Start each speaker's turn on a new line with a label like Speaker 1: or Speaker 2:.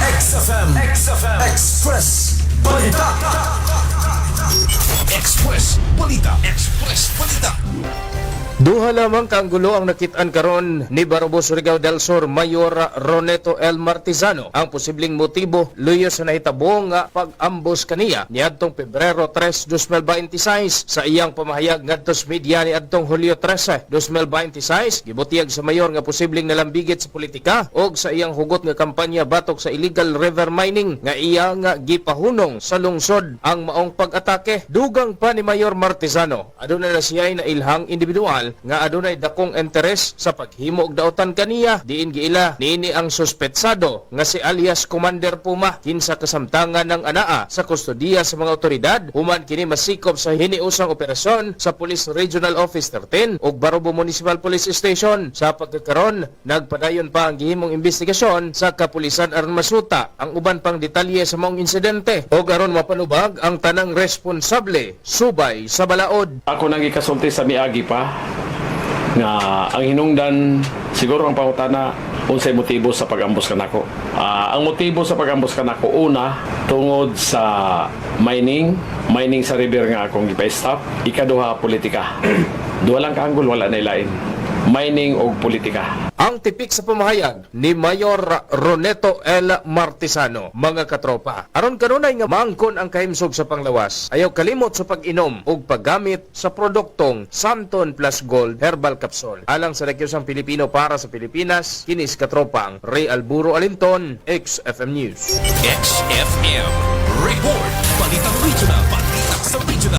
Speaker 1: XFM Express Balita.
Speaker 2: Express Balita.
Speaker 3: Duha lamang kaanggulo ang nakitaan karon ni Barabo Surigao del Sur Mayor Roneto L. Martizano. Ang posibleng motibo luyo sa nahitabo nga pag-ambos kaniya niadtong Pebrero 3, 2026 sa iyang pamahayag ngadto sa media niadtong Hulyo 13, 2026 gibutiyag sa mayor nga posibleng nalambigit sa politika og sa iyang hugot nga kampanya batok sa illegal river mining nga iya nga gipahunong sa lungsod ang maong pag-atake. Dugang pa ni Mayor Martizano adunay na siya na ilhang individual nga adunay dakong interes sa paghimo og daotan kaniya diin giila niini ang suspetsado nga si alias Commander Puma kinsa kasamtangan ng anaa sa kustodiya sa mga otoridad human kini masikop sa hiniusang operasyon sa Police Regional Office 13 ug Barobo Municipal Police Station. Sa pagkakaron nagpadayon pa ang gihimong investigasyon sa Kapulisan aron masuta ang uban pang detalye sa maong insidente ug aron mapanubag ang tanang responsable subay sa balaod.
Speaker 4: Ako nang ikasulti sa miagi pa nga ang hinungdan siguro ang pangutana unsay motibo sa pag-ambos kanako. Ang motibo sa pag-ambos kanako una tungod sa mining sa river nga akong gipa-stop. Ikaduha politika. Duha lang kaanggol wala na ilain. Mining o politika.
Speaker 3: Ang tipik sa pamahayag ni Mayor Roneto L. Martizano, mga katropa. Aron kanunay nga maangkon ang kahimsog sa panglawas, ayaw kalimot sa pag-inom ug paggamit sa produktong Santon Plus Gold Herbal Capsule. Alang sa Rekyosang Pilipino para sa Pilipinas, kinis katropang Ray Alburo Alinton, XFM News.
Speaker 2: XFM Report. Balitang Regional.